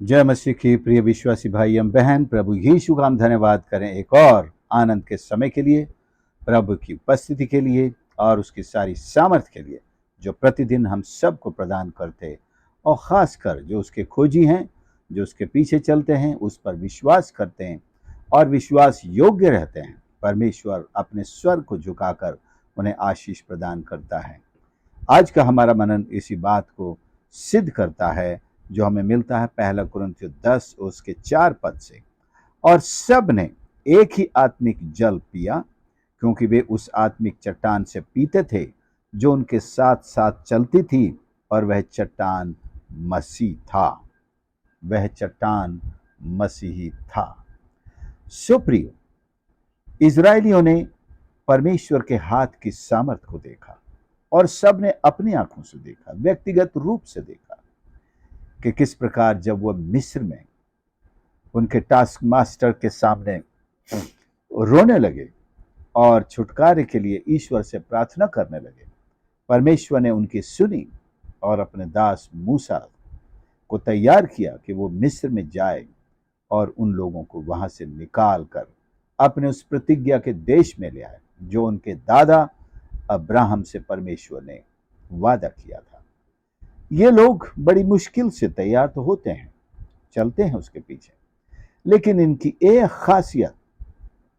जय मसीह की प्रिय विश्वासी भाई एवं बहन, प्रभु यीशु का हम धन्यवाद करें एक और आनंद के समय के लिए, प्रभु की उपस्थिति के लिए और उसकी सारी सामर्थ के लिए जो प्रतिदिन हम सबको प्रदान करते, और ख़ासकर जो उसके खोजी हैं, जो उसके पीछे चलते हैं, उस पर विश्वास करते हैं और विश्वास योग्य रहते हैं। परमेश्वर अपने स्वर को झुकाकर उन्हें आशीष प्रदान करता है। आज का हमारा मनन इसी बात को सिद्ध करता है जो हमें मिलता है पहला कुरिन्थियों 10 उसके 4 पद से। और सब ने एक ही आत्मिक जल पिया, क्योंकि वे उस आत्मिक चट्टान से पीते थे जो उनके साथ साथ चलती थी, और वह चट्टान मसीह था। वह चट्टान मसीही था। सुप्रिय, इजरायलियों ने परमेश्वर के हाथ की सामर्थ को देखा और सब ने अपनी आंखों से देखा, व्यक्तिगत रूप से देखा कि किस प्रकार जब वह मिस्र में उनके टास्क मास्टर के सामने रोने लगे और छुटकारे के लिए ईश्वर से प्रार्थना करने लगे, परमेश्वर ने उनकी सुनी और अपने दास मूसा को तैयार किया कि वो मिस्र में जाए और उन लोगों को वहां से निकाल कर अपने उस प्रतिज्ञा के देश में ले आए जो उनके दादा अब्राहम से परमेश्वर ने वादा किया था। ये लोग बड़ी मुश्किल से तैयार तो होते हैं, चलते हैं उसके पीछे, लेकिन इनकी एक खासियत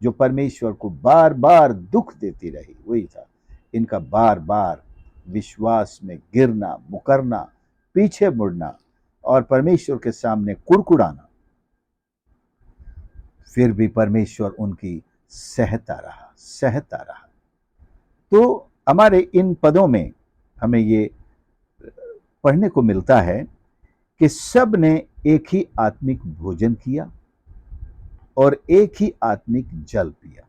जो परमेश्वर को बार बार दुख देती रही वही था इनका बार बार विश्वास में गिरना, मुकरना, पीछे मुड़ना और परमेश्वर के सामने कुड़कुड़ाना। फिर भी परमेश्वर उनकी सहता रहा। तो हमारे इन पदों में हमें ये पढ़ने को मिलता है कि सब ने एक ही आत्मिक भोजन किया और एक ही आत्मिक जल पिया।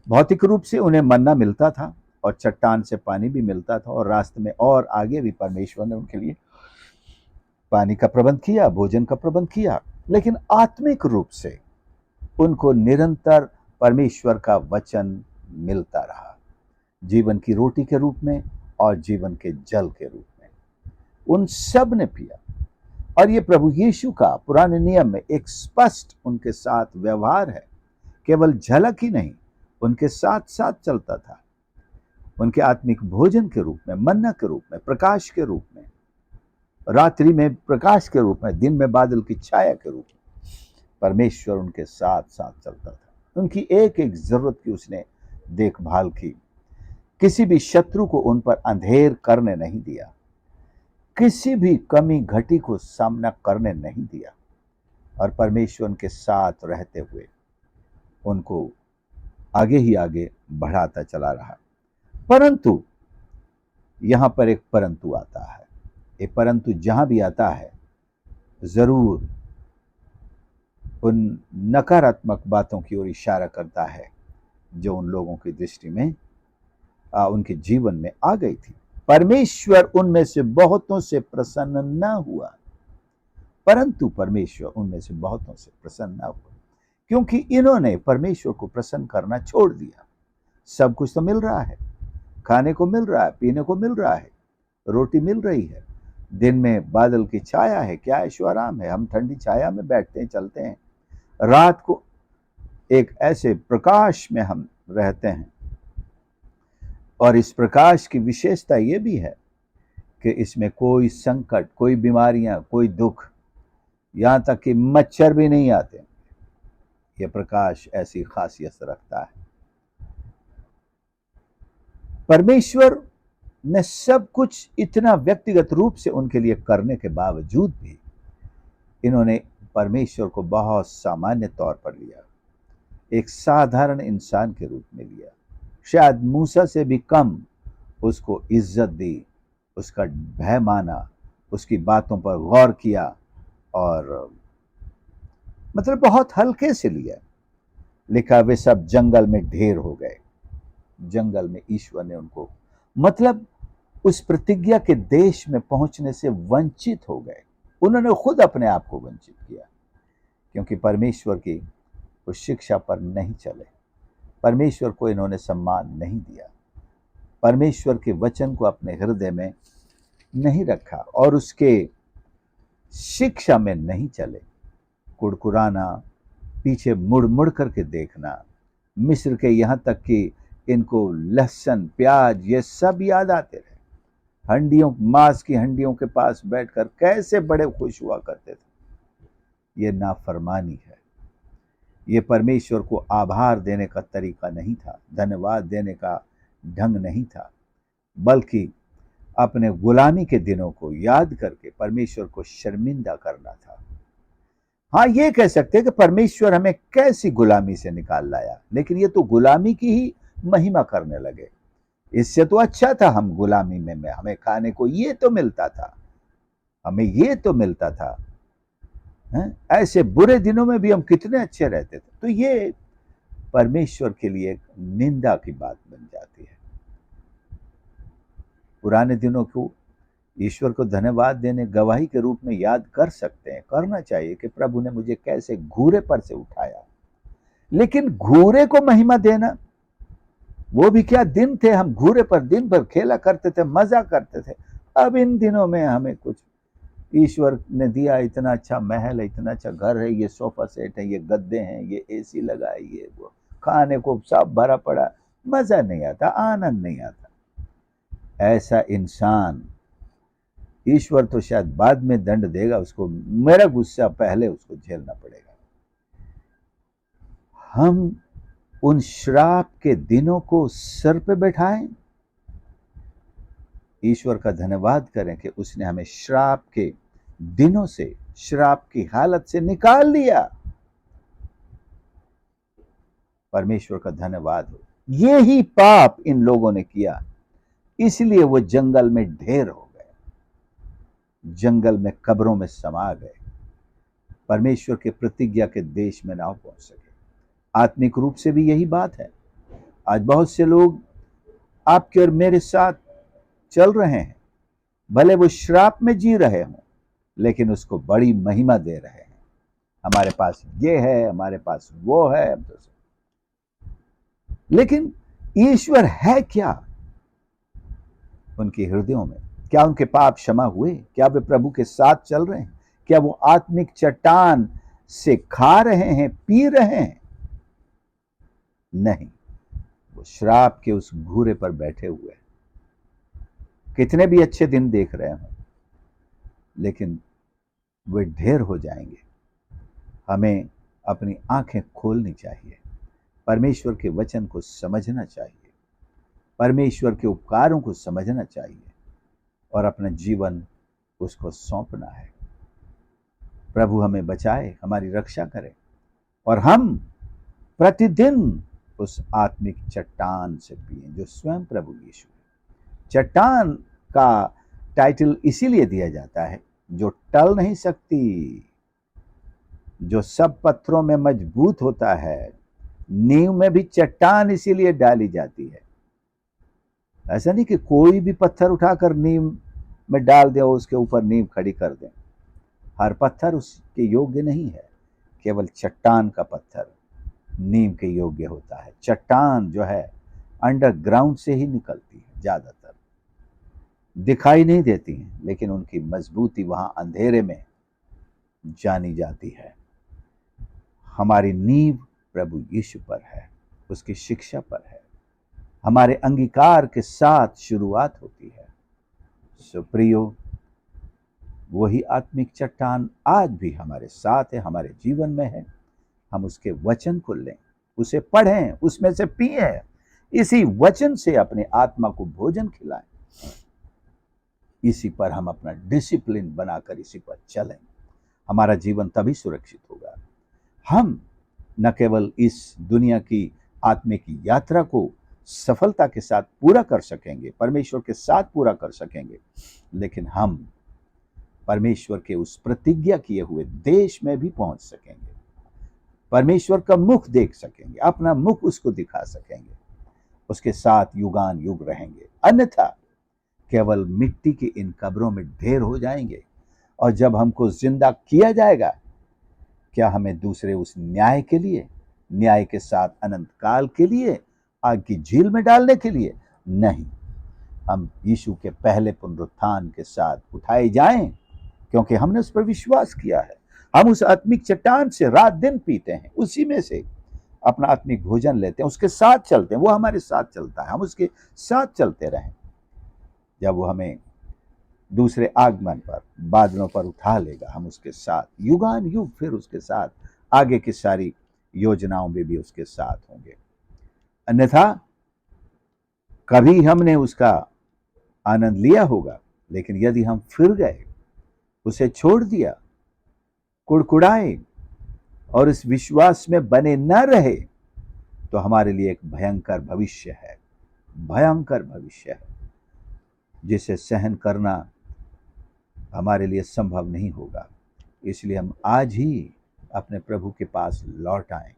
भौतिक रूप से उन्हें मन्ना मिलता था और चट्टान से पानी भी मिलता था, और रास्ते में और आगे भी परमेश्वर ने उनके लिए पानी का प्रबंध किया, भोजन का प्रबंध किया। लेकिन आत्मिक रूप से उनको निरंतर परमेश्वर का वचन मिलता रहा, जीवन की रोटी के रूप में और जीवन के जल के रूप में। उन सब ने पिया, और ये प्रभु यीशु का पुराने नियम में एक स्पष्ट उनके साथ व्यवहार है। केवल झलक ही नहीं, उनके साथ साथ चलता था, उनके आत्मिक भोजन के रूप में, मन्ना के रूप में, प्रकाश के रूप में, रात्रि में प्रकाश के रूप में, दिन में बादल की छाया के रूप में परमेश्वर उनके साथ साथ चलता था। उनकी एक एक जरूरत की उसने देखभाल की, किसी भी शत्रु को उन पर अंधेर करने नहीं दिया, किसी भी कमी घटी को सामना करने नहीं दिया, और परमेश्वर उनके साथ रहते हुए उनको आगे ही आगे बढ़ाता चला रहा। परंतु यहां पर एक परंतु आता है। ये परंतु जहां भी आता है जरूर उन नकारात्मक बातों की ओर इशारा करता है जो उन लोगों की दृष्टि में उनके जीवन में आ गई थी। परमेश्वर उनमें से बहुतों से प्रसन्न न हुआ, परंतु परमेश्वर उनमें से बहुतों से प्रसन्न न हुआ, क्योंकि इन्होंने परमेश्वर को प्रसन्न करना छोड़ दिया। सब कुछ तो मिल रहा है, खाने को मिल रहा है, पीने को मिल रहा है, रोटी मिल रही है, दिन में बादल की छाया है, क्या ऐशो आराम है, हम ठंडी छाया में बैठते हैं, चलते हैं। रात को एक ऐसे प्रकाश में हम रहते हैं, और इस प्रकाश की विशेषता ये भी है कि इसमें कोई संकट, कोई बीमारियां, कोई दुख, यहां तक कि मच्छर भी नहीं आते। ये प्रकाश ऐसी खासियत रखता है। परमेश्वर ने सब कुछ इतना व्यक्तिगत रूप से उनके लिए करने के बावजूद भी इन्होंने परमेश्वर को बहुत सामान्य तौर पर लिया, एक साधारण इंसान के रूप में लिया। शायद मूसा से भी कम उसको इज्जत दी, उसका भय माना, उसकी बातों पर गौर किया, और मतलब बहुत हल्के से लिया। लिखा वे सब जंगल में ढेर हो गए। जंगल में ईश्वर ने उनको मतलब उस प्रतिज्ञा के देश में पहुंचने से वंचित हो गए। उन्होंने खुद अपने आप को वंचित किया, क्योंकि परमेश्वर की उस शिक्षा पर नहीं चले, परमेश्वर को इन्होंने सम्मान नहीं दिया, परमेश्वर के वचन को अपने हृदय में नहीं रखा, और उसके शिक्षा में नहीं चले, कुड़कुराना, पीछे मुड़ मुड़ करके देखना, मिस्र के यहाँ तक कि इनको लहसुन प्याज ये सब याद आते रहे, हंडियों, मांस की हंडियों के पास बैठकर कैसे बड़े खुश हुआ करते थे। ये नाफरमानी है, ये परमेश्वर को आभार देने का तरीका नहीं था, धन्यवाद देने का ढंग नहीं था, बल्कि अपने गुलामी के दिनों को याद करके परमेश्वर को शर्मिंदा करना था। हाँ, ये कह सकते हैं कि परमेश्वर हमें कैसी गुलामी से निकाल लाया, लेकिन ये तो गुलामी की ही महिमा करने लगे। इससे तो अच्छा था हम गुलामी में हमें खाने को ये तो मिलता था, हमें ये तो मिलता था, हैं? ऐसे बुरे दिनों में भी हम कितने अच्छे रहते थे। तो ये परमेश्वर के लिए एक निंदा की बात बन जाती है। पुराने दिनों को ईश्वर को धन्यवाद देने, गवाही के रूप में याद कर सकते हैं, करना चाहिए कि प्रभु ने मुझे कैसे घूरे पर से उठाया। लेकिन घूरे को महिमा देना, वो भी क्या दिन थे, हम घूरे पर दिन भर खेला करते थे, मजा करते थे। अब इन दिनों में हमें कुछ, ईश्वर ने दिया इतना अच्छा महल है, इतना अच्छा घर है, ये सोफा सेट है, ये गद्दे हैं, ये एसी लगा है, ये वो, खाने को सब भरा पड़ा, मजा नहीं आता, आनंद नहीं आता। ऐसा इंसान ईश्वर तो शायद बाद में दंड देगा उसको, मेरा गुस्सा पहले उसको झेलना पड़ेगा। हम उन श्राप के दिनों को सर पे बैठाएं, ईश्वर का धन्यवाद करें कि उसने हमें श्राप के दिनों से, श्राप की हालत से निकाल लिया। परमेश्वर का धन्यवाद हो। ये ही पाप इन लोगों ने किया, इसलिए वो जंगल में ढेर हो गए, जंगल में कब्रों में समा गए, परमेश्वर के प्रतिज्ञा के देश में ना पहुंच सके। आत्मिक रूप से भी यही बात है। आज बहुत से लोग आपके और मेरे साथ चल रहे हैं, भले वो श्राप में जी रहे हों, लेकिन उसको बड़ी महिमा दे रहे हैं। हमारे पास ये है, हमारे पास वो है, लेकिन ईश्वर है क्या उनके हृदयों में? क्या उनके पाप क्षमा हुए? क्या वे प्रभु के साथ चल रहे हैं? क्या वो आत्मिक चट्टान से खा रहे हैं, पी रहे हैं? नहीं, वो श्राप के उस घूरे पर बैठे हुए हैं। कितने भी अच्छे दिन देख रहे हों, लेकिन वे ढेर हो जाएंगे। हमें अपनी आंखें खोलनी चाहिए, परमेश्वर के वचन को समझना चाहिए, परमेश्वर के उपकारों को समझना चाहिए और अपना जीवन उसको सौंपना है। प्रभु हमें बचाए, हमारी रक्षा करे और हम प्रतिदिन उस आत्मिक चट्टान से पिए जो स्वयं प्रभु यीशु है। चट्टान का टाइटल इसीलिए दिया जाता है जो टल नहीं सकती, जो सब पत्थरों में मजबूत होता है। नींव में भी चट्टान इसीलिए डाली जाती है। ऐसा नहीं कि कोई भी पत्थर उठाकर नींव में डाल दे और उसके ऊपर नींव खड़ी कर दें। हर पत्थर उसके योग्य नहीं है, केवल चट्टान का पत्थर नींव के योग्य होता है। चट्टान जो है अंडरग्राउंड से ही निकलती है, ज्यादातर दिखाई नहीं देती हैं, लेकिन उनकी मजबूती वहां अंधेरे में जानी जाती है। हमारी नींव प्रभु यीशु पर है, उसकी शिक्षा पर है, हमारे अंगीकार के साथ शुरुआत होती है। सो प्रियो, वही आत्मिक चट्टान आज भी हमारे साथ है, हमारे जीवन में है। हम उसके वचन को लें, उसे पढ़ें, उसमें से पिएं, इसी वचन से अपने आत्मा को भोजन खिलाएं। इसी पर हम अपना डिसिप्लिन बनाकर इसी पर चलें, हमारा जीवन तभी सुरक्षित होगा। हम न केवल इस दुनिया की आत्मिक यात्रा को सफलता के साथ पूरा कर सकेंगे, परमेश्वर के साथ पूरा कर सकेंगे, लेकिन हम परमेश्वर के उस प्रतिज्ञा किए हुए देश में भी पहुंच सकेंगे, परमेश्वर का मुख देख सकेंगे, अपना मुख उसको दिखा सकेंगे, उसके साथ युगान युग रहेंगे। अन्यथा केवल मिट्टी की इन कब्रों में ढेर हो जाएंगे, और जब हमको जिंदा किया जाएगा, क्या हमें दूसरे उस न्याय के लिए, न्याय के साथ अनंत काल के लिए आग की झील में डालने के लिए? नहीं, हम यीशु के पहले पुनरुत्थान के साथ उठाए जाएं क्योंकि हमने उस पर विश्वास किया है। हम उस आत्मिक चट्टान से रात दिन पीते हैं, उसी में से अपना आत्मिक भोजन लेते हैं, उसके साथ चलते हैं, वो हमारे साथ चलता है, हम उसके साथ चलते रहें। जब वो हमें दूसरे आगमन पर बादलों पर उठा लेगा, हम उसके साथ युगान युग फिर उसके साथ आगे की सारी योजनाओं में भी उसके साथ होंगे। अन्यथा कभी हमने उसका आनंद लिया होगा, लेकिन यदि हम फिर गए, उसे छोड़ दिया, कुड़कुड़ाए और इस विश्वास में बने न रहे, तो हमारे लिए एक भयंकर भविष्य है, भयंकर भविष्य है, जिसे सहन करना हमारे लिए संभव नहीं होगा। इसलिए हम आज ही अपने प्रभु के पास लौट आएं,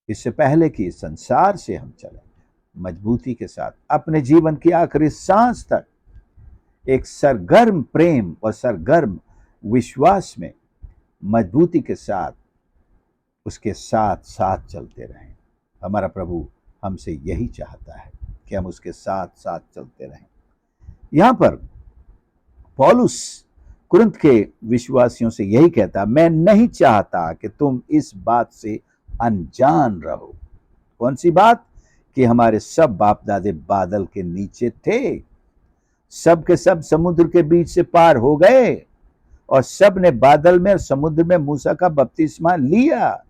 इससे पहले कि संसार से हम चलें, मजबूती के साथ अपने जीवन की आखिरी सांस तक एक सरगर्म प्रेम और सरगर्म विश्वास में मजबूती के साथ उसके साथ साथ चलते रहें। हमारा प्रभु हमसे यही चाहता है कि हम उसके साथ साथ चलते रहें। यहां पर पौलुस कुरिन्थ के विश्वासियों से यही कहता, मैं नहीं चाहता कि तुम इस बात से अनजान रहो। कौन सी बात? कि हमारे सब बाप दादे बादल के नीचे थे, सब के सब समुद्र के बीच से पार हो गए और सब ने बादल में और समुद्र में मूसा का बपतिस्मा लिया।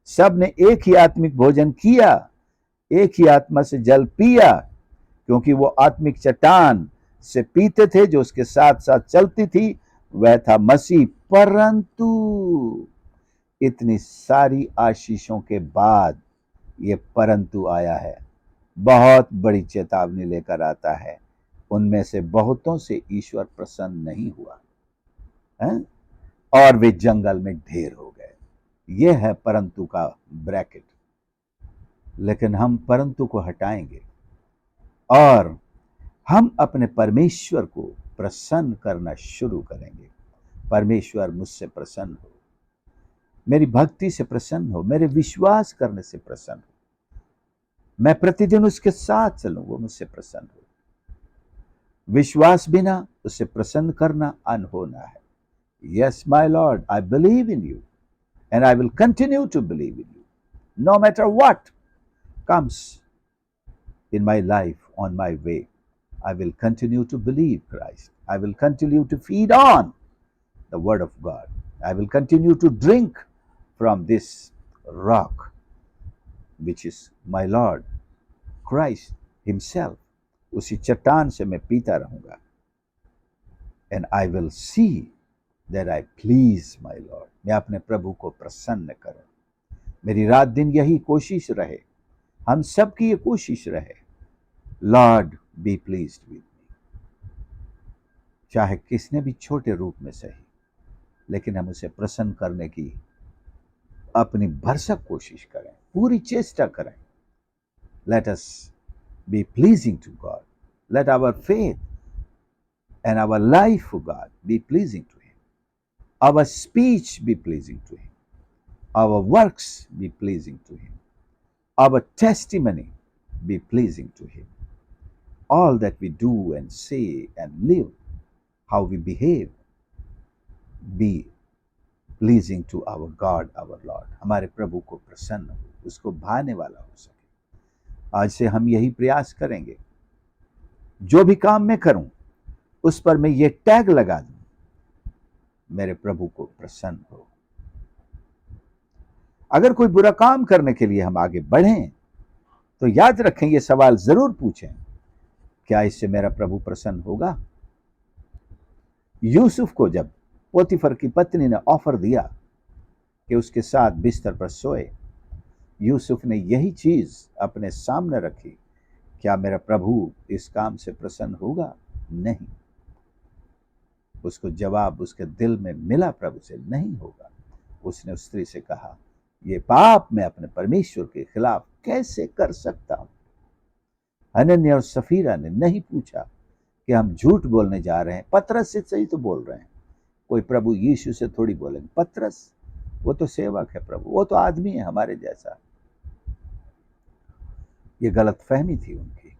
सब ने एक ही आत्मिक भोजन किया, एक ही आत्मा से जल पिया, क्योंकि वो आत्मिक चट्टान से पीते थे जो उसके साथ साथ चलती थी, वह था मसीह। परंतु इतनी सारी आशीषों के बाद ये परंतु आया है, बहुत बड़ी चेतावनी लेकर आता है। उनमें से बहुतों से ईश्वर प्रसन्न नहीं हुआ है और वे जंगल में ढेर हो गए। यह है परंतु का ब्रैकेट। लेकिन हम परंतु को हटाएंगे और हम अपने परमेश्वर को प्रसन्न करना शुरू करेंगे। परमेश्वर मुझसे प्रसन्न हो, मेरी भक्ति से प्रसन्न हो, मेरे विश्वास करने से प्रसन्न हो, मैं प्रतिदिन उसके साथ चलूं, वो मुझसे प्रसन्न हो। विश्वास बिना उसे प्रसन्न करना अनहोना है। Yes, my Lord, I believe in you and I will continue to believe in you. No matter what comes in my life on my way, I will continue to believe Christ. I will continue to feed on the Word of God. I will continue to drink from this rock, which is my Lord Christ Himself. उसी चट्टान से मैं पीता रहूंगा। And I will see that I please my Lord. मैं अपने प्रभु को प्रसन्न करूं। मेरी रात दिन यही कोशिश रहे, हम सब की ये कोशिश रहे, Lord be pleased with me. चाहे किसने भी छोटे रूप में सही, लेकिन हम उसे प्रसन्न करने की अपनी भरसक कोशिश करें, पूरी चेष्टा करें। Let us be pleasing to God. Let our faith and our life for God be pleasing to Him. Our speech be pleasing to Him. Our works be pleasing to Him. Our testimony be pleasing to Him. All that we do and say and live, how we behave, be pleasing to our God, our Lord. हमारे प्रभु को प्रसन्न हो, उसको भाने वाला हो सके। आज से हम यही प्रयास करेंगे। जो भी काम मैं करूं, उस पर मैं ये टैग लगा दूं, मेरे प्रभु को प्रसन्न हो। अगर कोई बुरा काम करने के लिए हम आगे बढ़ें, तो याद रखें, ये सवाल जरूर पूछें, क्या इससे मेरा प्रभु प्रसन्न होगा? यूसुफ को जब पोतीफर की पत्नी ने ऑफर दिया कि उसके साथ बिस्तर पर सोए, यूसुफ ने यही चीज अपने सामने रखी, क्या मेरा प्रभु इस काम से प्रसन्न होगा? नहीं। उसको जवाब उसके दिल में मिला, प्रभु से, नहीं होगा। उसने उस स्त्री से कहा, ये पाप मैं अपने परमेश्वर के खिलाफ कैसे कर सकता हूं? हनन्याह और सफीरा ने नहीं पूछा कि हम झूठ बोलने जा रहे हैं, पतरस से सही तो बोल रहे हैं, कोई प्रभु यीशु से थोड़ी बोलेंगे। पतरस वो तो सेवक है प्रभु, वो तो आदमी है हमारे जैसा। ये गलत फहमी थी उनकी।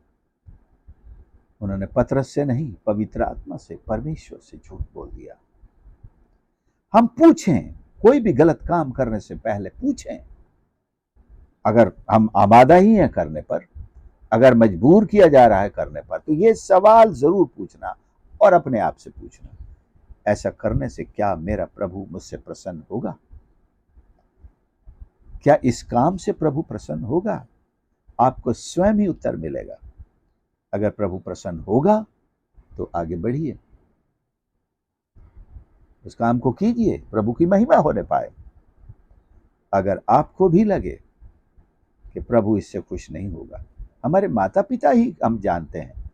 उन्होंने पतरस से नहीं, पवित्र आत्मा से, परमेश्वर से झूठ बोल दिया। हम पूछें, कोई भी गलत काम करने से पहले पूछें। अगर हम आमादा ही हैं करने पर, अगर मजबूर किया जा रहा है करने पर, तो ये सवाल जरूर पूछना और अपने आप से पूछना, ऐसा करने से क्या मेरा प्रभु मुझसे प्रसन्न होगा? क्या इस काम से प्रभु प्रसन्न होगा? आपको स्वयं ही उत्तर मिलेगा। अगर प्रभु प्रसन्न होगा तो आगे बढ़िए, उस काम को कीजिए, प्रभु की महिमा होने पाए। अगर आपको भी लगे कि प्रभु इससे खुश नहीं होगा, हमारे माता पिता ही हम जानते हैं,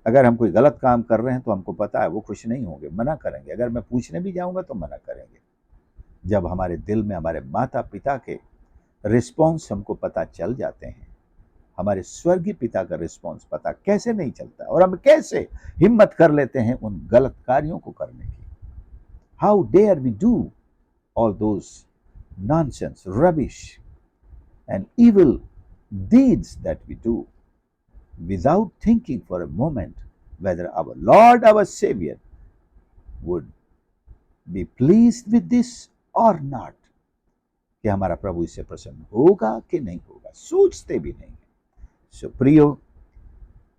अगर हम कोई गलत काम कर रहे हैं तो हमको पता है वो खुश नहीं होंगे, मना करेंगे। अगर मैं पूछने भी जाऊंगा तो मना करेंगे। जब हमारे दिल में हमारे माता पिता के रिस्पॉन्स हमको पता चल जाते हैं, हमारे स्वर्गीय पिता का रिस्पॉन्स पता कैसे नहीं चलता, और हम कैसे हिम्मत कर लेते हैं उन गलत कार्यों को करने की। How dare we do all those nonsense, rubbish and evil deeds that we do without thinking for a moment whether our Lord, our Savior would be pleased with this or not, कि हमारा प्रभु इससे प्रसन्न होगा कि नहीं होगा, सोचते भी नहीं। सो प्रियो,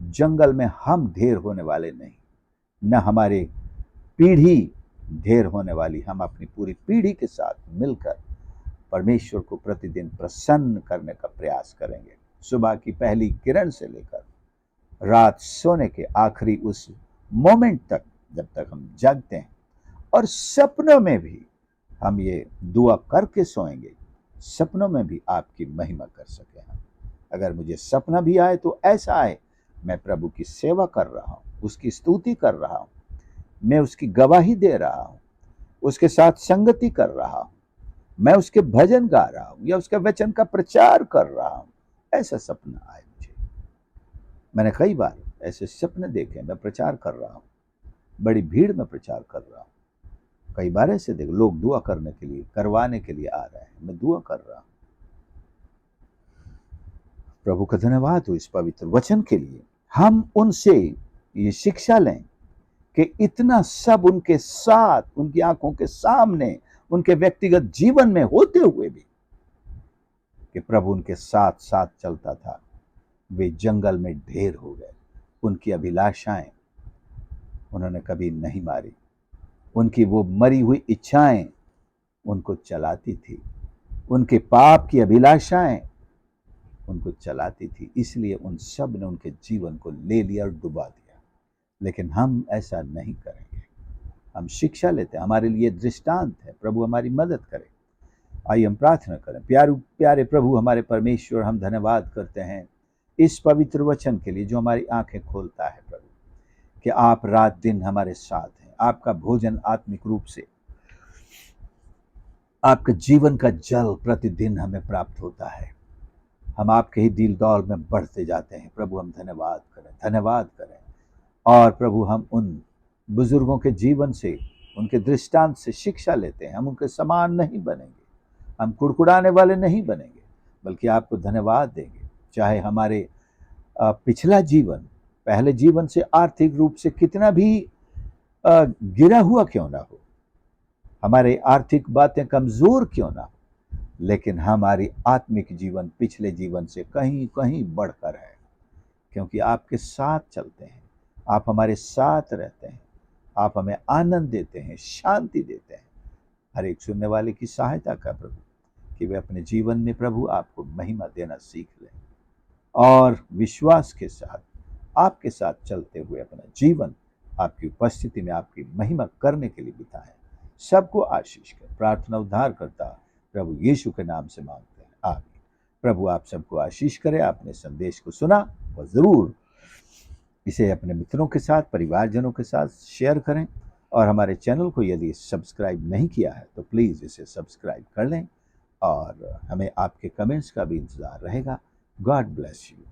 जंगल में हम ढेर होने वाले नहीं, न हमारे पीढ़ी ढेर होने वाली। हम अपनी पूरी पीढ़ी के साथ मिलकर परमेश्वर को प्रतिदिन प्रसन्न करने का प्रयास करेंगे। सुबह की पहली किरण से लेकर रात सोने के आखिरी उस मोमेंट तक, जब तक हम जागते हैं, और सपनों में भी हम ये दुआ करके सोएंगे, सपनों में भी आपकी महिमा कर सके हम। अगर मुझे सपना भी आए तो ऐसा आए, मैं प्रभु की सेवा कर रहा हूँ, उसकी स्तुति कर रहा हूँ, मैं उसकी गवाही दे रहा हूँ, उसके साथ संगति कर रहा हूँ, मैं उसके भजन गा रहा हूं या उसके वचन का प्रचार कर रहा हूं, ऐसा सपना आए मुझे। मैंने कई बार ऐसे सपने देखे, मैं प्रचार कर रहा हूं, बड़ी भीड़ में प्रचार कर रहा हूं। कई बार ऐसे देख, लोग दुआ करने के लिए, करवाने के लिए आ रहे हैं, मैं दुआ कर रहा हूं। प्रभु का धन्यवाद हो इस पवित्र वचन के लिए। हम उनसे ये शिक्षा लें कि इतना सब उनके साथ, उनकी आंखों के सामने, उनके व्यक्तिगत जीवन में होते हुए भी, कि प्रभु उनके साथ साथ चलता था, वे जंगल में ढेर हो गए। उनकी अभिलाषाएं उन्होंने कभी नहीं मारी, उनकी वो मरी हुई इच्छाएं उनको चलाती थी, उनके पाप की अभिलाषाएं उनको चलाती थी। इसलिए उन सब ने उनके जीवन को ले लिया और डुबा दिया। लेकिन हम ऐसा नहीं करेंगे, हम शिक्षा लेते हैं, हमारे लिए दृष्टांत है। प्रभु हमारी मदद करे। आइए हम प्रार्थना करें। प्यारे प्रभु, हमारे परमेश्वर, हम धन्यवाद करते हैं इस पवित्र वचन के लिए जो हमारी आंखें खोलता है प्रभु, कि आप रात दिन हमारे साथ हैं। आपका भोजन आत्मिक रूप से, आपके जीवन का जल प्रतिदिन हमें प्राप्त होता है। हम आपके ही दिल दौल में बढ़ते जाते हैं प्रभु। हम धन्यवाद करें, धन्यवाद करें। और प्रभु, हम उन बुजुर्गों के जीवन से, उनके दृष्टांत से शिक्षा लेते हैं। हम उनके समान नहीं बनेंगे, हम कुड़कुड़ाने वाले नहीं बनेंगे, बल्कि आपको धन्यवाद देंगे। चाहे हमारे पिछला जीवन, पहले जीवन से आर्थिक रूप से कितना भी गिरा हुआ क्यों ना हो, हमारे आर्थिक बातें कमजोर क्यों ना हो, लेकिन हमारी आत्मिक जीवन पिछले जीवन से कहीं कहीं बढ़कर है, क्योंकि आपके साथ चलते हैं, आप हमारे साथ रहते हैं, आप हमें आनंद देते हैं, शांति देते हैं। हर एक सुनने वाले की सहायता कर प्रभु, कि वे अपने जीवन में प्रभु आपको महिमा देना सीख लें और विश्वास के साथ आपके साथ चलते हुए अपना जीवन आपकी उपस्थिति में आपकी महिमा करने के लिए बिताएं। सबको आशीष कर प्रार्थना उद्धार करता प्रभु यीशु के नाम से मांगते हैं, आमीन। प्रभु आप सबको आशीष करे। आपने संदेश को सुना और जरूर इसे अपने मित्रों के साथ, परिवारजनों के साथ शेयर करें। और हमारे चैनल को यदि सब्सक्राइब नहीं किया है तो प्लीज़ इसे सब्सक्राइब कर लें, और हमें आपके कमेंट्स का भी इंतज़ार रहेगा। God bless you.